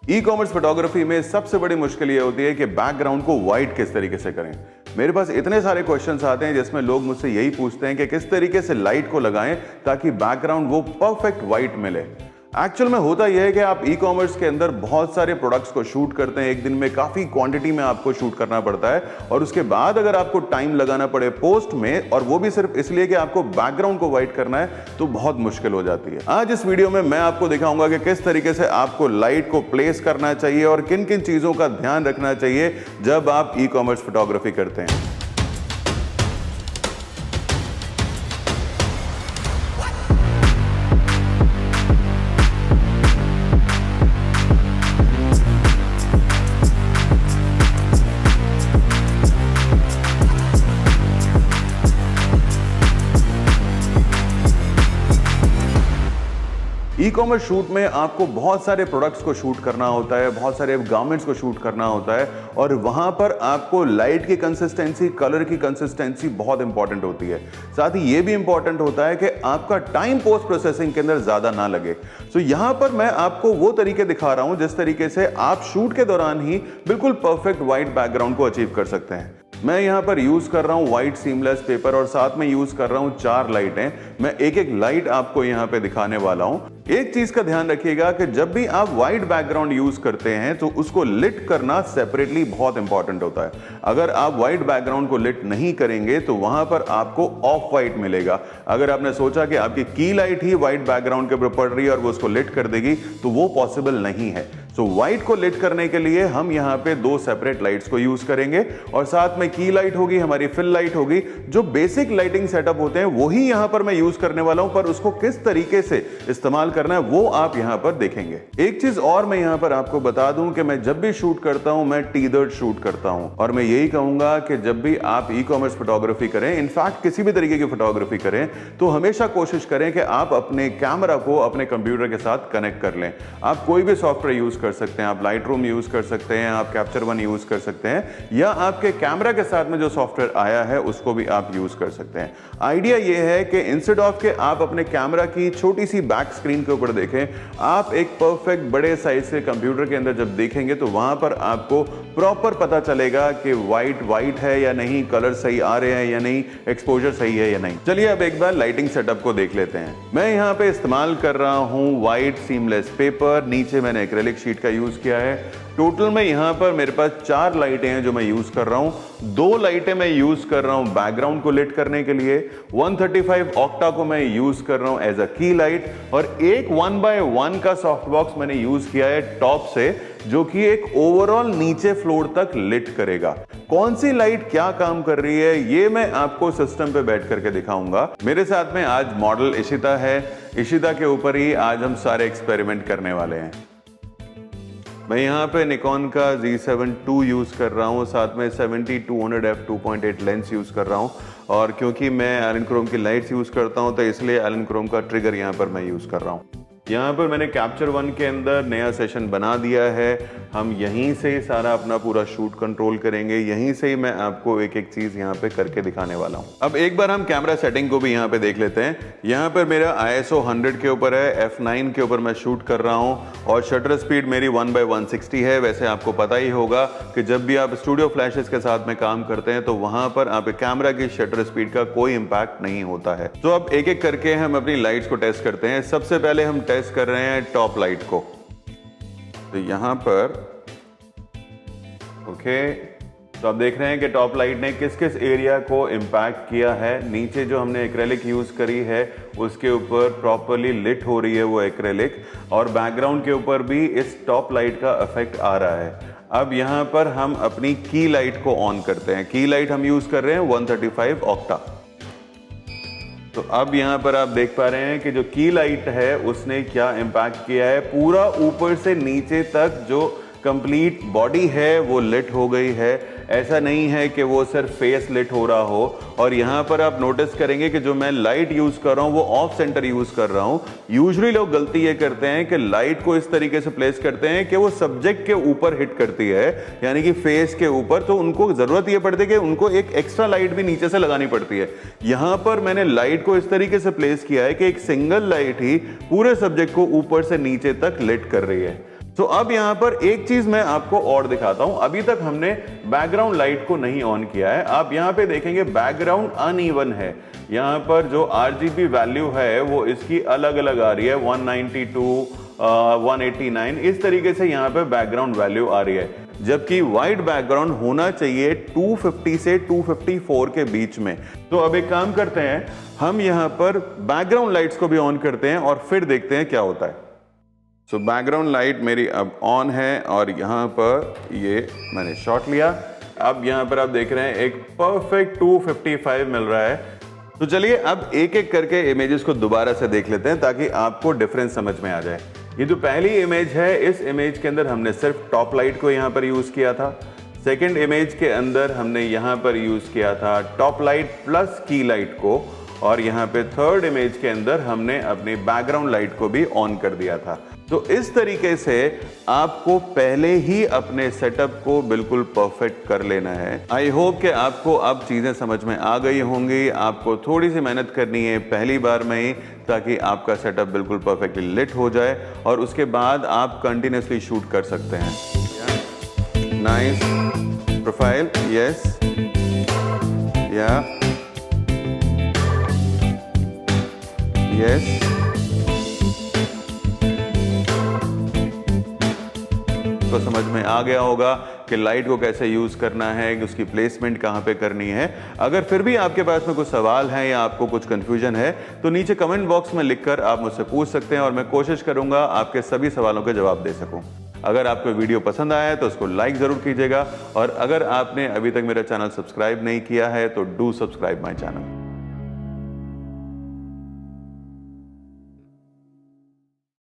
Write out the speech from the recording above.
E commerce photography में सबसे बड़ी मुश्किल ये होती है कि बैकग्राउंड को वाइट किस तरीके से करें। मेरे पास इतने सारे क्वेश्चंस आते हैं जिसमें लोग मुझसे यही पूछते हैं कि किस तरीके से लाइट को लगाएं ताकि बैकग्राउंड वो परफेक्ट वाइट मिले। एक्चुअल में होता यह है कि आप ई कॉमर्स के अंदर बहुत सारे प्रोडक्ट्स को शूट करते हैं, एक दिन में काफ़ी क्वांटिटी में आपको शूट करना पड़ता है और उसके बाद अगर आपको टाइम लगाना पड़े पोस्ट में, और वो भी सिर्फ इसलिए कि आपको बैकग्राउंड को वाइट करना है, तो बहुत मुश्किल हो जाती है। आज इस वीडियो में मैं आपको दिखाऊंगा कि किस तरीके से आपको लाइट को प्लेस करना चाहिए और किन किन चीज़ों का ध्यान रखना चाहिए जब आप ई कॉमर्स फोटोग्राफी करते हैं। ई कॉमर्स शूट में आपको बहुत सारे प्रोडक्ट्स को शूट करना होता है, बहुत सारे गारमेंट्स को शूट करना होता है और वहां पर आपको लाइट की कंसिस्टेंसी, कलर की कंसिस्टेंसी बहुत इंपॉर्टेंट होती है। साथ ही ये भी इंपॉर्टेंट होता है कि आपका टाइम पोस्ट प्रोसेसिंग के अंदर ज्यादा ना लगे। तो यहां पर मैं आपको वो तरीके दिखा रहा हूं जिस तरीके से आप शूट के दौरान ही बिल्कुल परफेक्ट व्हाइट बैकग्राउंड को अचीव कर सकते हैं। मैं यहां पर यूज कर रहा हूं व्हाइट सीमलेस पेपर और साथ में यूज कर रहा हूं 4 लाइटें। मैं एक एक लाइट आपको यहां पे दिखाने वाला हूं। एक चीज का ध्यान रखिएगा कि जब भी आप व्हाइट बैकग्राउंड यूज करते हैं तो उसको लिट करना सेपरेटली बहुत इंपॉर्टेंट होता है। अगर आप व्हाइट बैकग्राउंड को लिट नहीं करेंगे तो वहां पर आपको ऑफ व्हाइट मिलेगा। अगर आपने सोचा कि आपकी की लाइट ही व्हाइट बैकग्राउंड के ऊपर पड़ रही है और वो उसको लिट कर देगी, तो वो पॉसिबल नहीं है। तो व्हाइट को लिट करने के लिए हम यहाँ पे 2 सेपरेट लाइट्स को यूज करेंगे और साथ में की लाइट होगी, हमारी फिल लाइट होगी। जो बेसिक लाइटिंग सेटअप होते हैं वही यहाँ पर मैं यूज करने वाला हूं, पर उसको किस तरीके से इस्तेमाल करना है वो आप यहाँ पर देखेंगे। एक चीज और मैं यहाँ पर आपको बता दूं कि मैं जब भी शूट करता हूं मैं टीजर्ड शूट करता हूं और मैं यही कहूंगा कि जब भी आप ई कॉमर्स फोटोग्राफी करें, इनफैक्ट किसी भी तरीके की फोटोग्राफी करें, तो हमेशा कोशिश करें कि आप अपने कैमरा को अपने कंप्यूटर के साथ कनेक्ट कर लें। आप कोई भी सॉफ्टवेयर यूज कर सकते हैं, आप लाइटरूम यूज कर सकते हैं, आप कैप्चर वन यूज कर सकते हैं, या आपके कैमरा के साथ में जो सॉफ्टवेयर आया है उसको भी आप यूज कर सकते हैं। आइडिया यह है कि इंस्टेड ऑफ के आप अपने कैमरा की छोटी सी बैक स्क्रीन के ऊपर देखें, आप एक परफेक्ट बड़े साइज के कंप्यूटर के अंदर जब देखेंगे तो वहां पर आपको प्रॉपर पता चलेगा कि व्हाइट है या नहीं, कलर सही आ रहे हैं या नहीं, एक्सपोजर सही है या नहीं। चलिए अब एक बार लाइटिंग सेटअप को देख लेते हैं। मैं यहां पे इस्तेमाल कर रहा हूं व्हाइट सीमलेस पेपर, नीचे मैंने एक्रेलिक शीट का यूज किया है। टोटल में यहां पर मेरे पास 4 लाइटें हैं जो मैं यूज कर रहा हूं। 2 लाइटें मैं यूज कर रहा हूं बैकग्राउंड को लिट करने के लिए, 135 ऑक्टा को मैं यूज कर रहा हूं एज अ की लाइट, और एक 1x1 का सॉफ्ट बॉक्स मैंने यूज किया है टॉप से, जो कि एक ओवरऑल नीचे फ्लोर तक लिट करेगा। कौन सी लाइट क्या काम कर रही है ये मैं आपको सिस्टम पे बैठ करके दिखाऊंगा। मेरे साथ में आज मॉडल इशिता है। इशिता के ऊपर ही आज हम सारे एक्सपेरिमेंट करने वाले हैं। मैं यहाँ पे निकॉन का Z7 II यूज कर रहा हूँ, साथ में 70-200 f2.8 लेंस यूज कर रहा हूँ, और क्योंकि मैं एलन क्रोम की लाइट्स यूज करता हूँ तो इसलिए एलन क्रोम का ट्रिगर यहाँ पर मैं यूज कर रहा हूँ। यहाँ पर मैंने कैप्चर वन के अंदर नया सेशन बना दिया है। हम यहीं से ही सारा अपना पूरा शूट कंट्रोल करेंगे, यहीं से ही मैं आपको एक एक चीज यहाँ पे करके दिखाने वाला हूँ। अब एक बार हम कैमरा सेटिंग को भी यहाँ पे देख लेते हैं। यहाँ पर मेरा ISO 100 के ऊपर है, f9 के ऊपर मैं शूट कर रहा हूँ और शटर स्पीड मेरी 1/160 है। वैसे आपको पता ही होगा कि जब भी आप स्टूडियो फ्लैशेस के साथ में काम करते हैं तो वहां पर आप कैमरा की शटर स्पीड का कोई इंपैक्ट नहीं होता है। तो अब एक एक करके हम अपनी लाइट्स को टेस्ट करते हैं। सबसे पहले हम टेस्ट कर रहे हैं टॉप लाइट को। तो यहां पर ओके, तो आप देख रहे हैं कि टॉप लाइट ने किस किस एरिया को इंपैक्ट किया है। नीचे जो हमने एक्रेलिक यूज करी है उसके ऊपर प्रॉपर्ली लिट हो रही है वो एक्रेलिक, और बैकग्राउंड के ऊपर भी इस टॉप लाइट का इफेक्ट आ रहा है। अब यहां पर हम अपनी की लाइट को ऑन करते हैं। की लाइट हम यूज कर रहे हैं 135 ऑक्टा। तो अब यहां पर आप देख पा रहे हैं कि जो की लाइट है उसने क्या इंपैक्ट किया है। पूरा ऊपर से नीचे तक जो कंप्लीट बॉडी है वो लिट हो गई है। ऐसा नहीं है कि वो सिर्फ फेस लिट हो रहा हो। और यहाँ पर आप नोटिस करेंगे कि जो मैं लाइट यूज कर रहा हूँ वो ऑफ सेंटर यूज कर रहा हूँ। यूजुअली लोग गलती ये करते हैं कि लाइट को इस तरीके से प्लेस करते हैं कि वो सब्जेक्ट के ऊपर हिट करती है, यानी कि फेस के ऊपर। तो उनको जरूरत ये पड़ती है कि उनको एक एक्स्ट्रा लाइट भी नीचे से लगानी पड़ती है। यहाँ पर मैंने लाइट को इस तरीके से प्लेस किया है कि एक सिंगल लाइट ही पूरे सब्जेक्ट को ऊपर से नीचे तक लिट कर रही है। तो अब यहां पर एक चीज मैं आपको और दिखाता हूं। अभी तक हमने बैकग्राउंड लाइट को नहीं ऑन किया है। आप यहां पे देखेंगे बैकग्राउंड अनइवन है। यहां पर जो RGB वैल्यू है वो इसकी अलग अलग आ रही है, 192, 189, इस तरीके से यहां पे बैकग्राउंड वैल्यू आ रही है, जबकि वाइट बैकग्राउंड होना चाहिए 250 से 254 के बीच में। तो अब एक काम करते हैं, हम यहां पर बैकग्राउंड लाइट्स को भी ऑन करते हैं और फिर देखते हैं क्या होता है। सो बैकग्राउंड लाइट मेरी अब ऑन है और यहाँ पर ये मैंने शॉट लिया। अब यहाँ पर आप देख रहे हैं एक परफेक्ट 255 मिल रहा है। तो चलिए अब एक एक करके इमेजेस को दोबारा से देख लेते हैं ताकि आपको डिफरेंस समझ में आ जाए। ये जो पहली इमेज है, इस इमेज के अंदर हमने सिर्फ टॉप लाइट को यहाँ पर यूज किया था। सेकेंड इमेज के अंदर हमने यहाँ पर यूज किया था टॉप लाइट प्लस की लाइट को, और यहाँ पे थर्ड इमेज के अंदर हमने अपनी बैकग्राउंड लाइट को भी ऑन कर दिया था। तो इस तरीके से आपको पहले ही अपने सेटअप को बिल्कुल परफेक्ट कर लेना है। आई होप कि आपको अब चीजें समझ में आ गई होंगी। आपको थोड़ी सी मेहनत करनी है पहली बार में ही, ताकि आपका सेटअप बिल्कुल परफेक्टली लिट हो जाए और उसके बाद आप कंटिन्यूसली शूट कर सकते हैं। नाइस प्रोफाइल, यस, या यस। तो समझ में आ गया होगा कि लाइट को कैसे यूज करना है, कि उसकी प्लेसमेंट कहां पे करनी है। अगर फिर भी आपके पास में कुछ सवाल है या आपको कुछ कंफ्यूजन है तो नीचे कमेंट बॉक्स में लिखकर आप मुझसे पूछ सकते हैं और मैं कोशिश करूंगा आपके सभी सवालों के जवाब दे सकूं। अगर आपको वीडियो पसंद आया है तो उसको लाइक जरूर कीजिएगा, और अगर आपने अभी तक मेरा चैनल सब्सक्राइब नहीं किया है तो डू सब्सक्राइब माय चैनल।